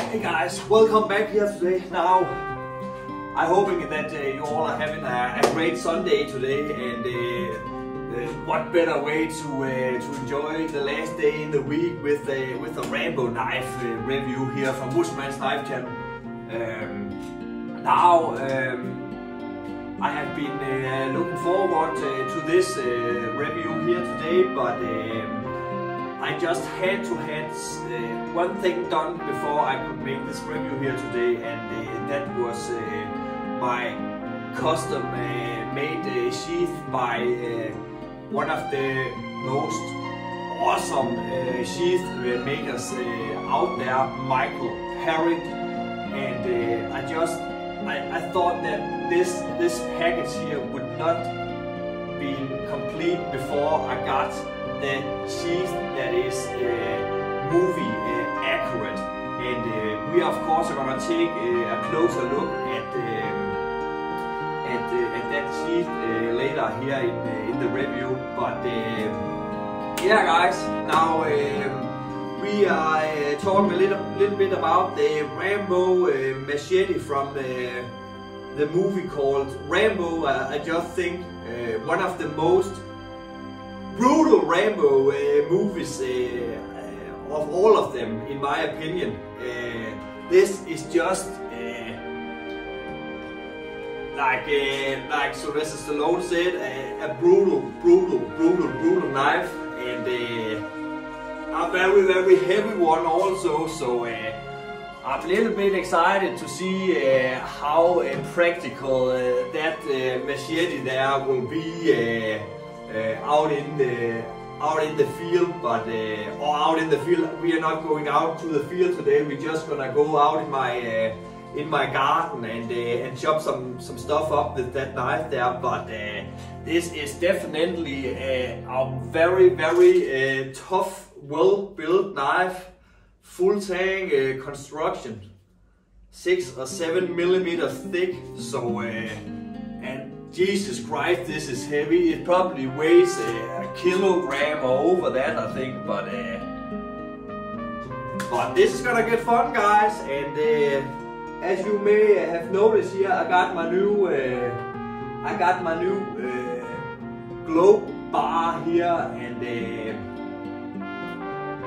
Hey guys, welcome back here today. Now, I'm hoping that you all are having a great Sunday today, and what better way to enjoy the last day in the week with a Rambo knife review here from Bushman's Knife Channel. I have been looking forward to this review here today, but I just had to have one thing done before I could make this review here today, and that was my custom made sheath by one of the most awesome sheath makers out there, Michael Herring. And I thought that this package here would not be complete before I got the sheath that is movie accurate, and we of course are gonna take a closer look at that sheath later here in the review. But yeah, guys, now we are talking a little bit about the Rambo machete from the movie called Rambo. I just think one of the most brutal Rambo movies of all of them, in my opinion. This is just like Sylvester Stallone said, a brutal knife, and a very heavy one also. So I'm a little bit excited to see how practical that machete there will be out in the field. But or out in the field, we are not going out to the field today. We're just gonna go out in my garden and chop some stuff up with that knife there. But this is definitely a very tough, well-built knife, full tang construction, 6 or 7 millimeters thick. So and Jesus Christ, this is heavy. It probably weighs a kilogram or over that, I think. But this is gonna get fun, guys. And as you may have noticed here, I got my new globe bar here, and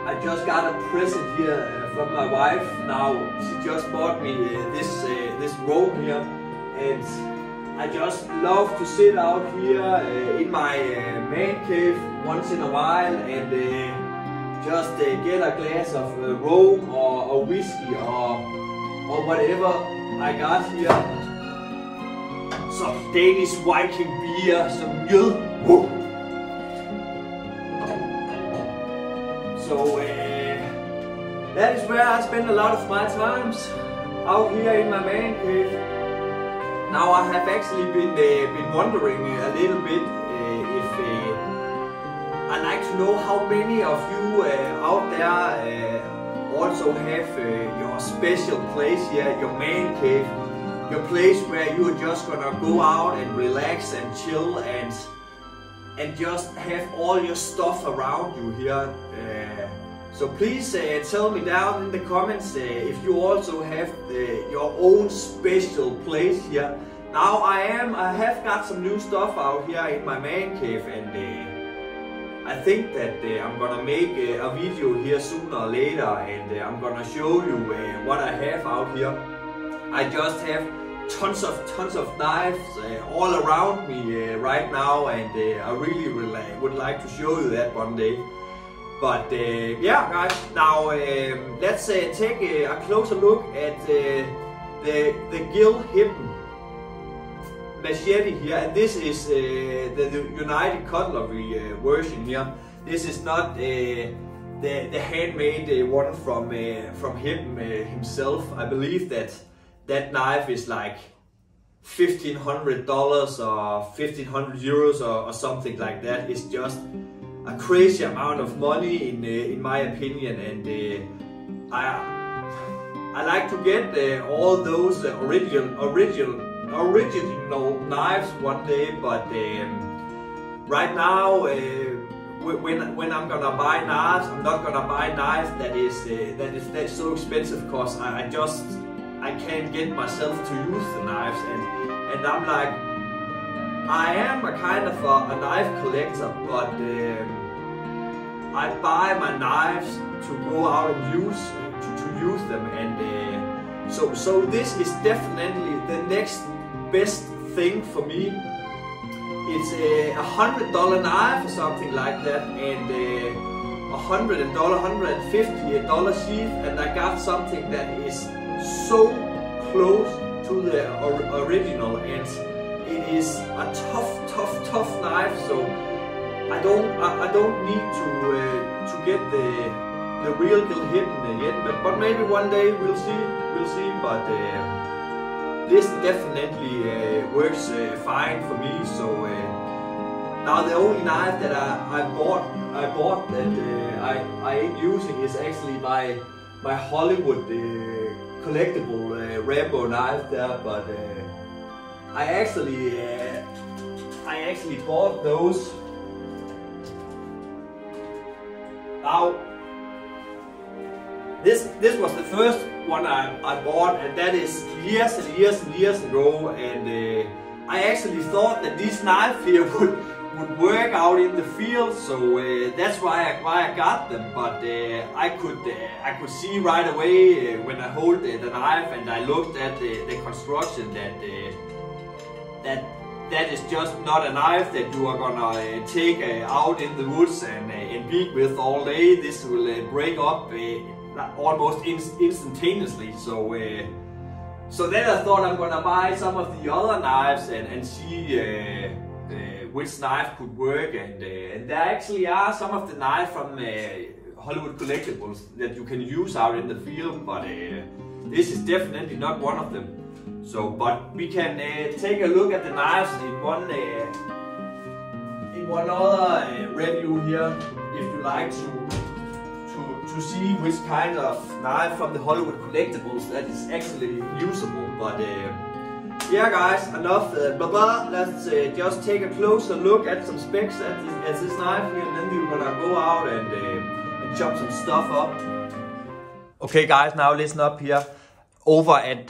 I just got a present here from my wife. Now she just bought me this robe here, and I just love to sit out here in my man cave once in a while and just get a glass of rum or whiskey or whatever I got here. Some Danish Viking beer, some mjød. So that is where I spend a lot of my times, out here in my man cave. Now I have actually been wondering a little bit if I'd like to know how many of you out there also have your special place here, your man cave, your place where you are just gonna go out and relax and chill and just have all your stuff around you here. So please tell me down in the comments if you also have your own special place here. Now I have got some new stuff out here in my man cave, and I think that I'm gonna make a video here sooner or later, and I'm gonna show you what I have out here. I just have tons of knives all around me right now, and I really would like to show you that one day. But yeah, guys, now let's take a closer look at the Gill Hidden machete here. And this is the United Cutlery version here. This is not the handmade one from him himself. I believe that knife is like $1,500 or 1,500 euros or something like that. It's just a crazy amount of money in my opinion, and I like to get all those original knives one day. But right now when I'm gonna buy knives, I'm not gonna buy knives that's so expensive, because I can't get myself to use the knives, and I'm like, I am a kind of a knife collector, but I buy my knives to go out and use them, and so this is definitely the next best thing for me. It's a $100 knife or something like that, and $150 sheath, and I got something that is so close to the original, and it is a tough knife. So I don't need to get the real deal hidden yet, but maybe one day we'll see. But this definitely works fine for me. So now the only knife that I bought that I ain't using is actually my Hollywood collectible Rambo knife there. But I actually bought those. Now this was the first one I bought, and that is years ago, and I actually thought that this knife here would work out in the field, so that's why I got them. But I could see right away when I hold the knife and I looked at the construction that is just not a knife that you are gonna take out in the woods and beat with all day. This will break up almost instantaneously. So then I thought I'm gonna buy some of the other knives and see which knife could work, and there actually are some of the knives from Hollywood Collectibles that you can use out in the field, but this is definitely not one of them. So, but we can take a look at the knives in one other review here, if you like to see which kind of knife from the Hollywood Collectibles that is actually usable. But yeah, guys, enough blah blah. Let's just take a closer look at some specs at this knife here, and then we're gonna go out and chop some stuff up. Okay, guys, now listen up here. Over at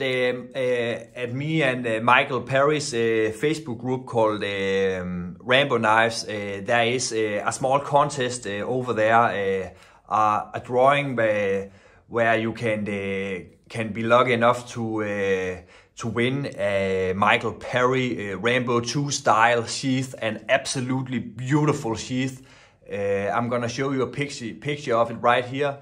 me and Michael Perry's Facebook group called Rambo Knives, there is a small contest over there, a drawing where you can be lucky enough to win a Michael Perry Rambo II style sheath, an absolutely beautiful sheath. I'm gonna show you a picture of it right here.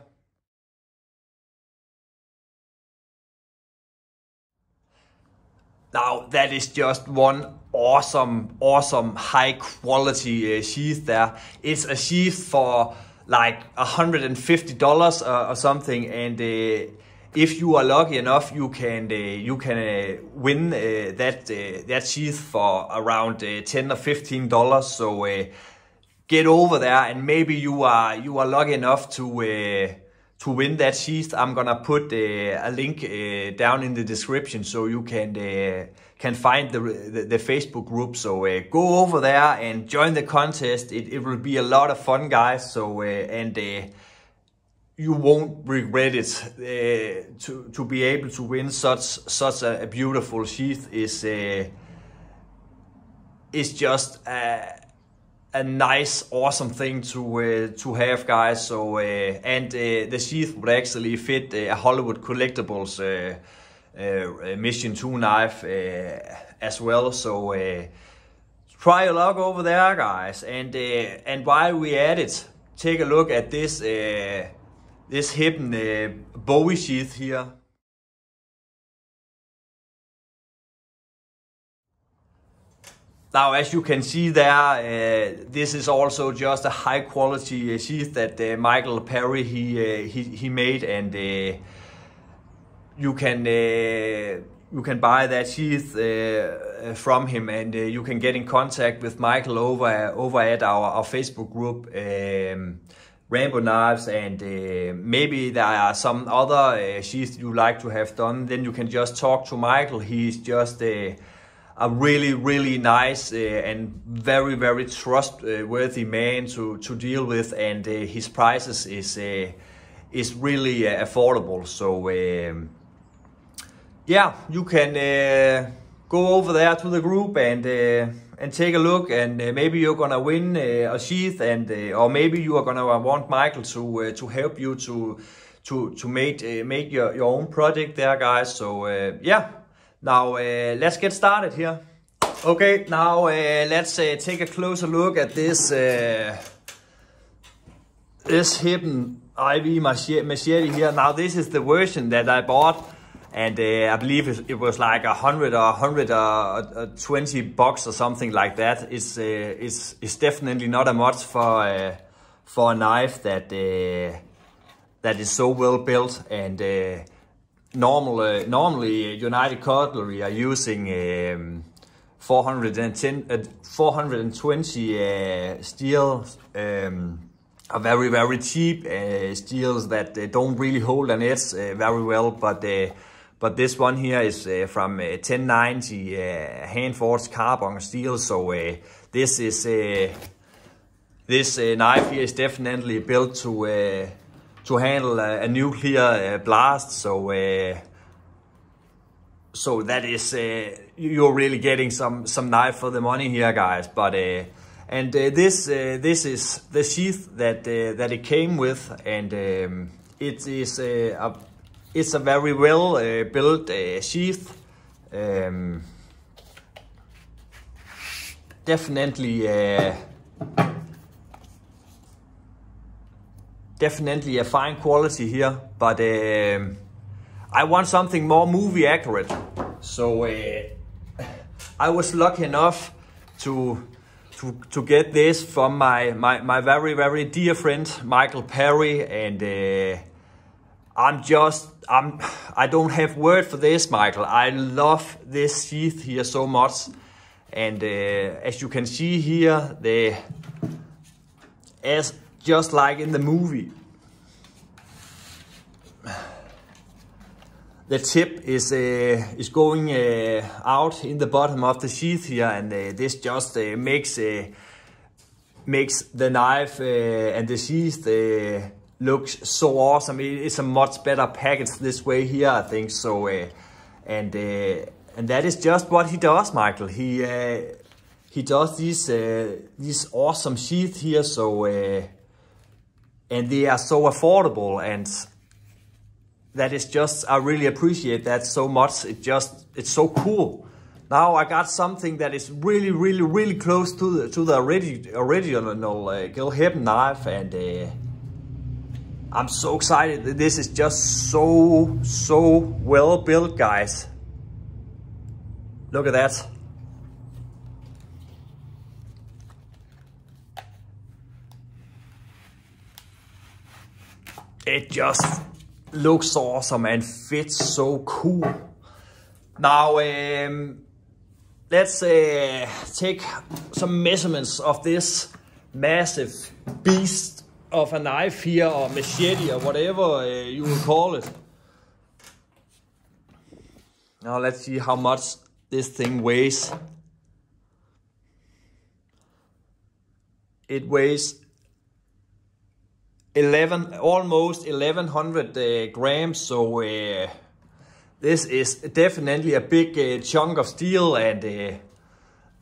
Now that is just one awesome high quality sheath there. It's a sheath for like $150 or something, and if you are lucky enough, you can win that sheath for around $10 or $15. So get over there, and maybe you are lucky enough to win that sheath. I'm gonna put a link down in the description so you can find the Facebook group. So go over there and join the contest. It will be a lot of fun, guys. So and you won't regret it. To be able to win such a beautiful sheath is just a nice, awesome thing to have, guys. So and the sheath would actually fit a Hollywood Collectibles Mission 2 knife as well. So try your luck over there, guys. And while we at it, take a look at this this hidden Bowie sheath here. Now, as you can see there, this is also just a high quality sheath that Michael Perry he made, and you can buy that sheath from him, and you can get in contact with Michael over at our Facebook group, Rambo Knives, and maybe there are some other sheaths you like to have done. Then you can just talk to Michael. He's just a a really nice and very trustworthy man to deal with, and his prices is really affordable. So yeah, you can go over there to the group and take a look, and maybe you're gonna win a sheath, and or maybe you are gonna want Michael to help you to make your own project there, guys. So yeah, now let's get started here. Okay, now let's take a closer look at this hidden IV machete here. Now this is the version that I bought, and I believe it was like 100 or 120 bucks or something like that. It's definitely not a much for a knife that is so well built. And normally United Cutlery are using 420 steel, are very cheap steels that don't really hold an edge very well, but this one here is from 1090 hand-forged carbon steel. So this knife here is definitely built to handle a nuclear blast. So that is you're really getting some knife for the money here, guys. But this is the sheath that it came with, and it's a very well built sheath. Definitely a fine quality here, but I want something more movie accurate. So I was lucky enough to get this from my very dear friend Michael Perry, and I don't have word for this, Michael. I love this sheath here so much, and as you can see here, just like in the movie, the tip is going out in the bottom of the sheath here, and this just makes the knife and the sheath looks so awesome. It's a much better package this way here, I think. So and that is just what he does, Michael. He does these awesome sheaths here. So and they are so affordable, and that is just, I really appreciate that so much. It's so cool. Now I got something that is really close to the original Gil Heben knife, and I'm so excited. This is just so well built, guys. Look at that. It just looks awesome and fits so cool. Now let's take some measurements of this massive beast of a knife here, or machete, or whatever you will call it. Now let's see how much this thing weighs. It weighs almost 1100 grams. So this is definitely a big chunk of steel, and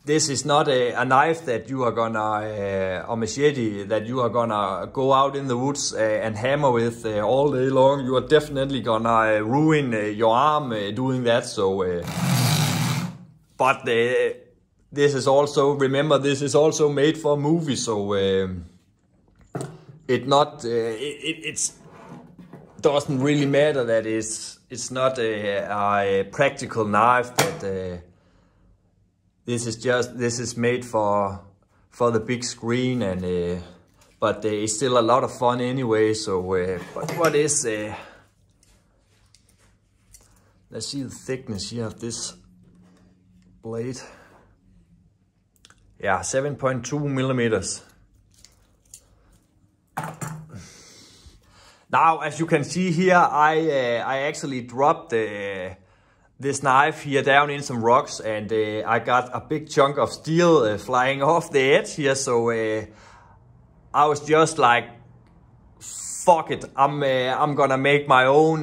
this is not a knife that you are gonna, or machete that you are gonna go out in the woods and hammer with all day long. You are definitely gonna ruin your arm doing that. So but this is also, remember, this is also made for a movie. So it doesn't really matter that it's not a practical knife. That this is made for the big screen, and but it's still a lot of fun anyway. So but what is let's see the thickness here of this blade. Yeah, 7.2 millimeters. Now, as you can see here, I actually dropped this knife here down in some rocks, and I got a big chunk of steel flying off the edge here. So I was just like, fuck it, I'm gonna make my own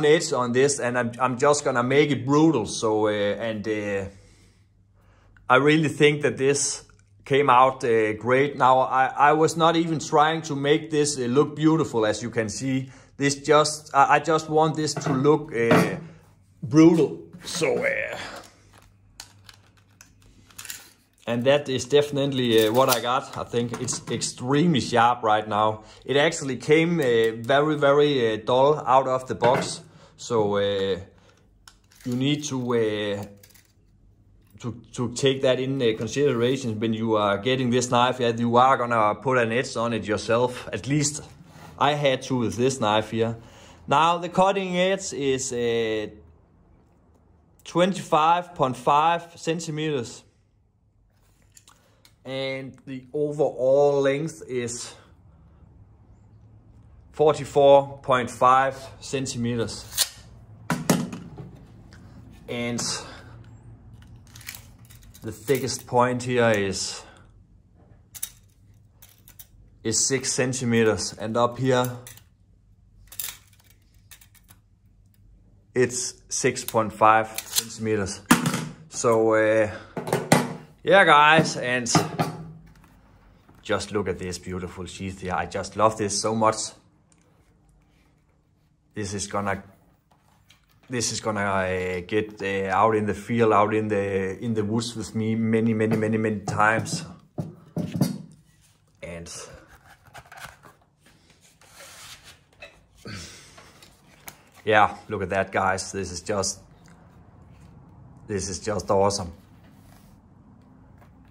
edge on this, and I'm just gonna make it brutal. So I really think that this came out great. Now I was not even trying to make this look beautiful, as you can see. This I just want this to look brutal. So and that is definitely what I got. I think it's extremely sharp right now. It actually came very, very dull out of the box. So you need to take that in consideration when you are getting this knife. Yeah, you are gonna put an edge on it yourself. At least I had to with this knife here. Now the cutting edge is 25.5 centimeters. And the overall length is 44.5 centimeters. And the thickest point here is 6 centimeters, and up here it's 6.5 centimeters. So yeah guys, and just look at this beautiful sheath here. I just love this so much. This is gonna get out in the field, out in the woods with me many times. And yeah, look at that guys. This is just awesome.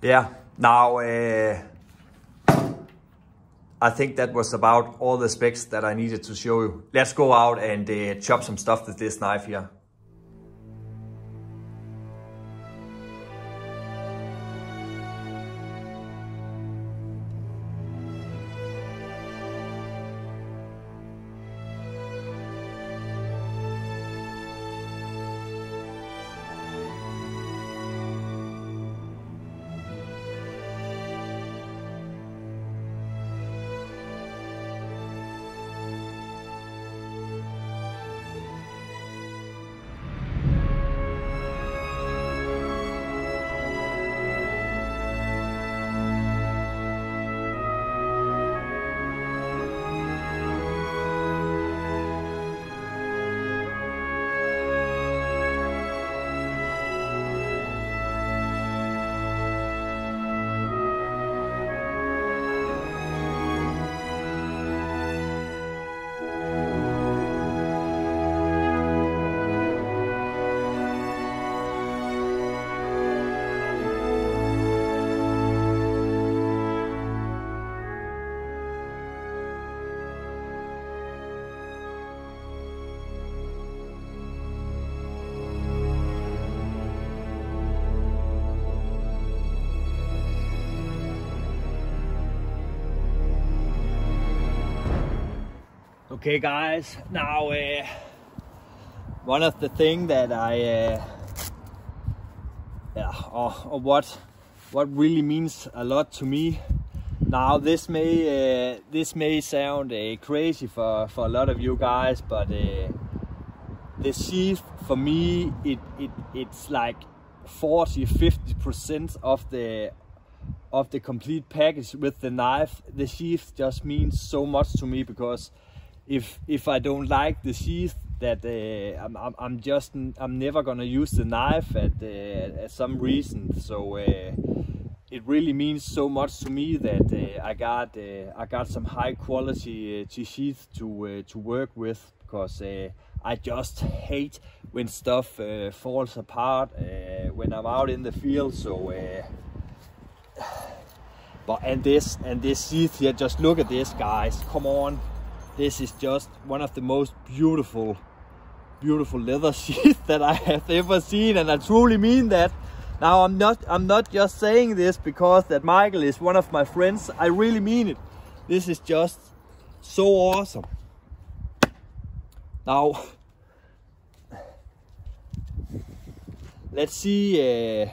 Yeah, now I think that was about all the specs that I needed to show you. Let's go out and chop some stuff with this knife here. Okay guys, now one of the things that I what really means a lot to me. Now this may sound crazy for a lot of you guys, but the sheath for me it's like 40-50% of the complete package with the knife. The sheath just means so much to me, because if I don't like the sheath, that I'm never gonna use the knife at some reason. So it really means so much to me that I got some high quality sheath to work with, because I just hate when stuff falls apart when I'm out in the field. So and this sheath here, just look at this guys, come on. This is just one of the most beautiful leather sheath that I have ever seen, and I truly mean that. Now I'm not just saying this because that Michael is one of my friends. I really mean it. This is just so awesome. Now let's see.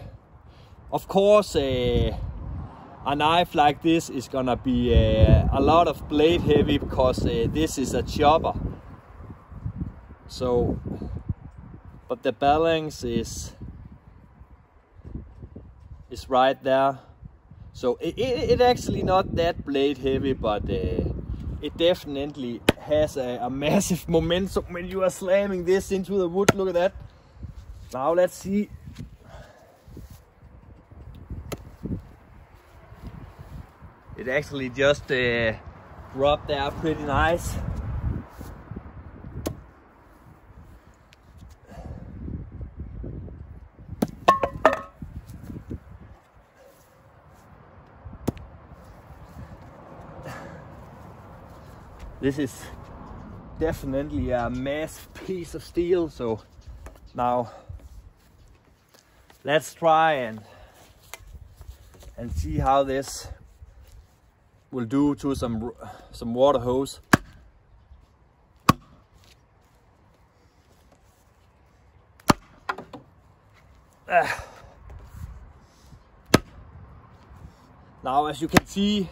Of course, a knife like this is gonna be a lot of blade heavy because this is a chopper. So, but the balance is right there. So it actually not that blade heavy, but it definitely has a massive momentum when you are slamming this into the wood. Look at that. Now let's see. It actually just dropped there pretty nice. This is definitely a massive piece of steel. So now let's try and see how this will do to some water hose. Now, as you can see,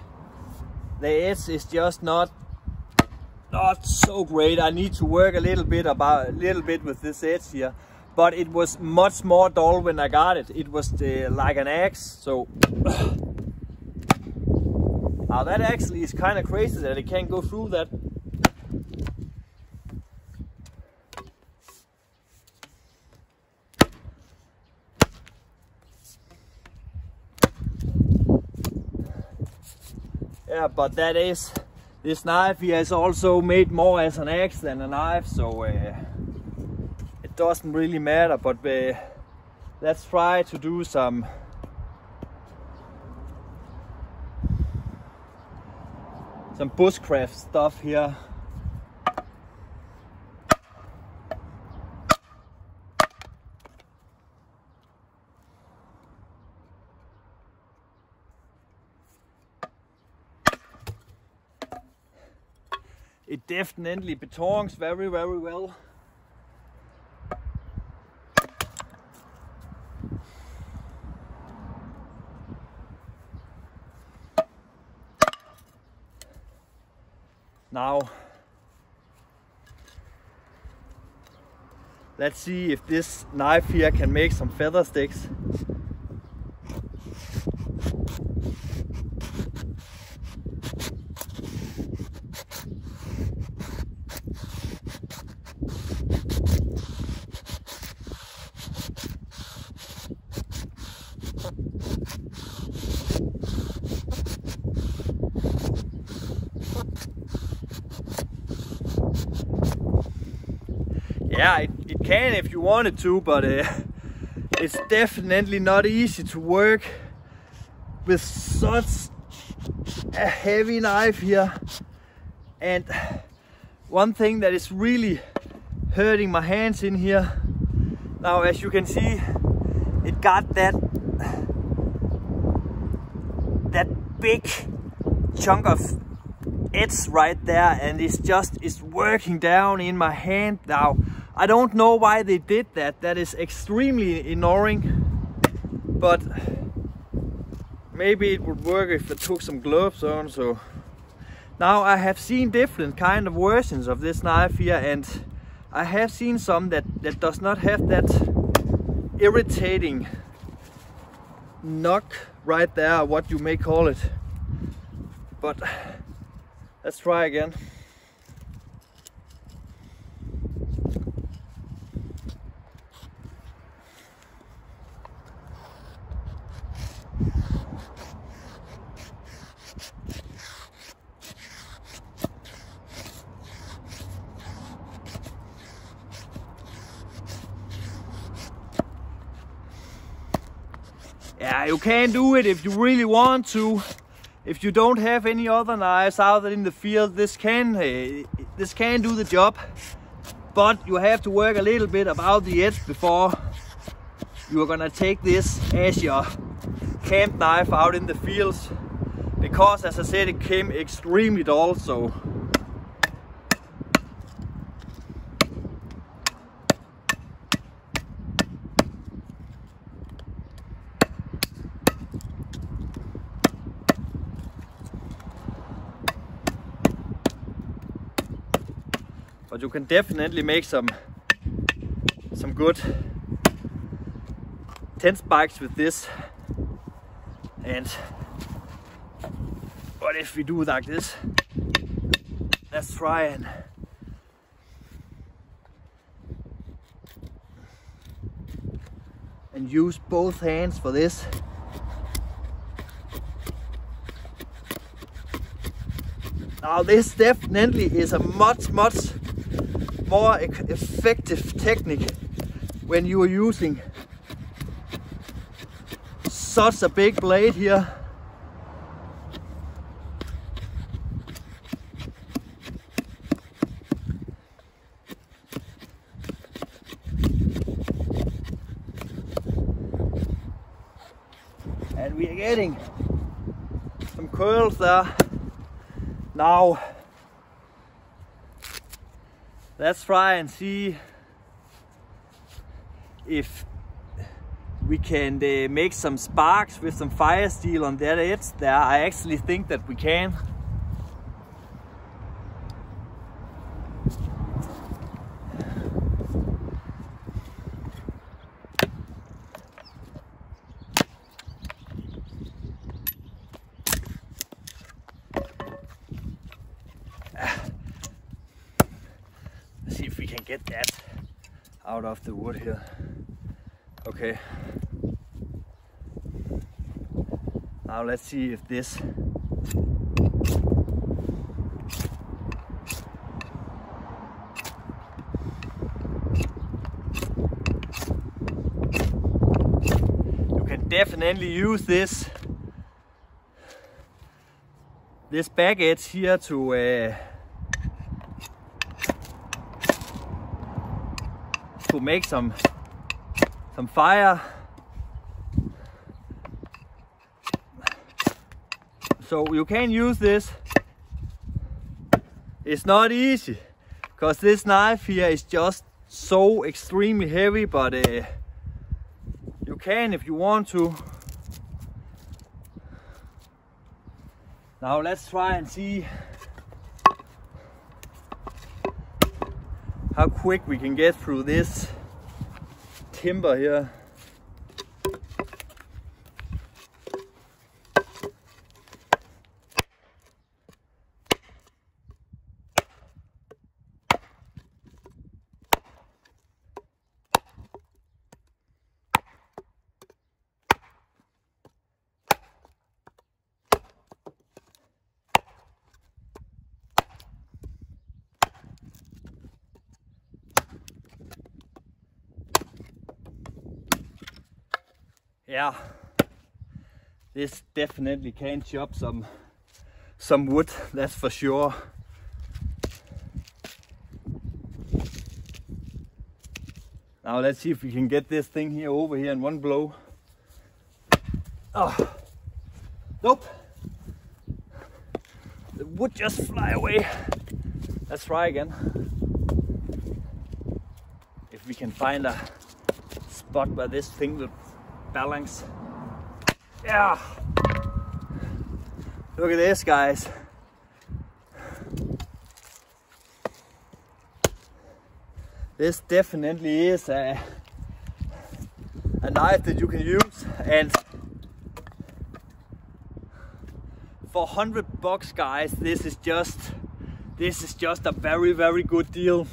the edge is just not so great. I need to work a little bit with this edge here, but it was much more dull when I got it. It was like an axe. So now that actually is kind of crazy that it can't go through that. Yeah, but this knife here is also made more as an axe than a knife, so it doesn't really matter. But let's try to do some bushcraft stuff here. It definitely betongs very, very well. Now, let's see if this knife here can make some feather sticks. Yeah, it can if you wanted to, but it's definitely not easy to work with such a heavy knife here. And one thing that is really hurting my hands in here, now as you can see, it got that big chunk of edge right there, and it's working down in my hand now. I don't know why they did that. That is extremely annoying, but maybe it would work if I took some gloves on. So now I have seen different kind of versions of this knife here, and I have seen some that does not have that irritating knock right there, what you may call it. But let's try again. Yeah, you can do it if you really want to. If you don't have any other knives out in the field, this can do the job. But you have to work a little bit about the edge before you are gonna take this as your camp knife out in the fields. Because as I said, it came extremely dull, so but you can definitely make some good tent spikes with this. And what if we do like this? Let's try and use both hands for this. Now this definitely is a much more effective technique when you are using such a big blade here. And we are getting some curls there. Now let's try and see if we can make some sparks with some fire steel on that edge there. I actually think that we can. Let's see if we can get that out of the wood here. Okay. Now let's see if this you can definitely use this back edge here to make some fire. So you can use this. It's not easy because this knife here is just so extremely heavy, but you can if you want to. Now let's try and see how quick we can get through this timber here. Yeah, this definitely can chop some wood, that's for sure. Now let's see if we can get this thing here over here in one blow. Oh, nope. The wood just fly away. Let's try again. If we can find a spot where this thing will balance. Yeah. Look at this, guys. This definitely is a knife that you can use, and for $100, guys, this is just a very good deal.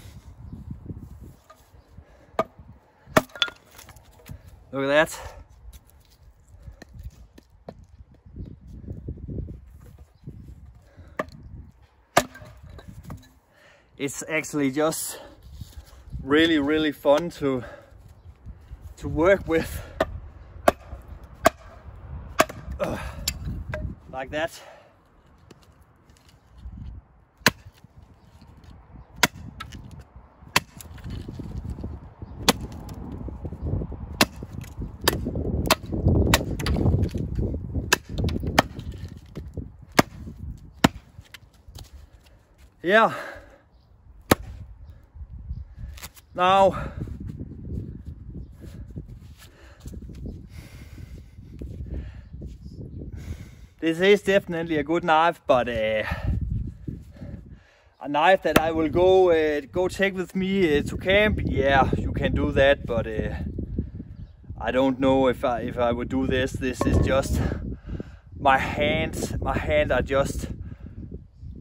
Look at that. It's actually just really fun to work with. Like that. Yeah. Now, this is definitely a good knife, but a knife that I will go take with me to camp. Yeah, you can do that, but I don't know if I would do this. This is just my hands are just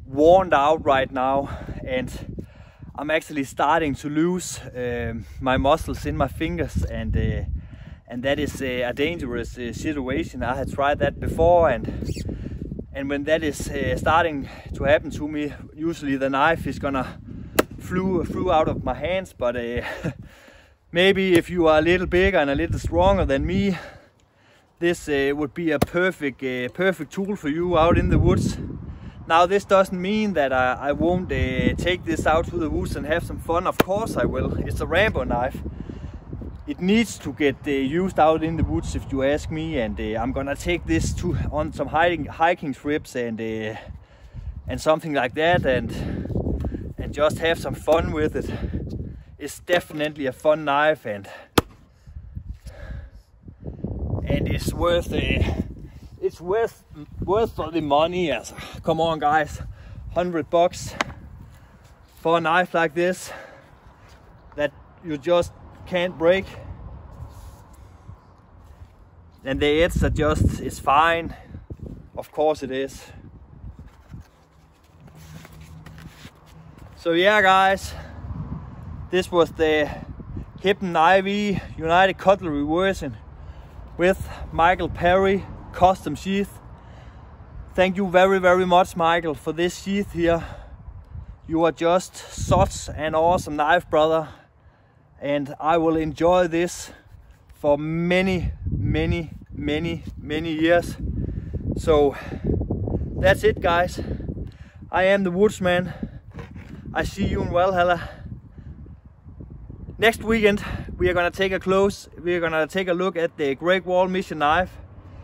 worn out right now, and I'm actually starting to lose my muscles in my fingers, and that is a dangerous situation. I had tried that before, and when that is starting to happen to me, usually the knife is gonna flew out of my hands. But maybe if you are a little bigger and a little stronger than me, this would be a perfect tool for you out in the woods. Now, this doesn't mean that I won't take this out to the woods and have some fun. Of course I will. It's a Rambo knife. It needs to get used out in the woods, if you ask me, and I'm gonna take this on some hiking trips and something like that, and just have some fun with it. It's definitely a fun knife, and it's worth for the money. Come on, guys, $100 for a knife like this that you just can't break, and the edge is fine. Of course it is. So yeah, guys, this was the Hidden IV United Cutlery version with Michael Perry custom sheath. Thank you very much, Michael, for this sheath here. You are just such an awesome knife, brother, and I will enjoy this for many years. So that's it, guys. I am the Woodsman. I see you in Valhalla. Next weekend we are gonna take a look at the Great Wall Mission knife.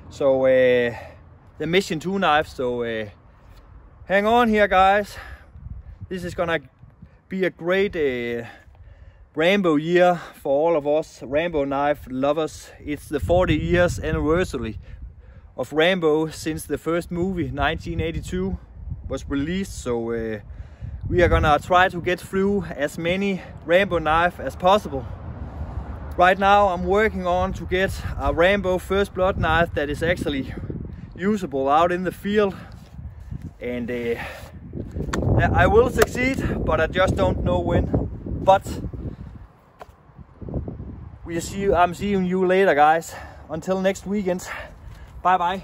So the Mission 2 knife. So hang on here, guys. This is gonna be a great Rambo year for all of us Rambo knife lovers. It's the 40 years anniversary of Rambo since the first movie 1982 was released. So we are gonna try to get through as many Rambo knife as possible. Right now I'm working on to get a Rambo First Blood knife that is actually usable out in the field, and I will succeed, but I just don't know when. But I'm seeing you later, guys. Until next weekend. Bye bye.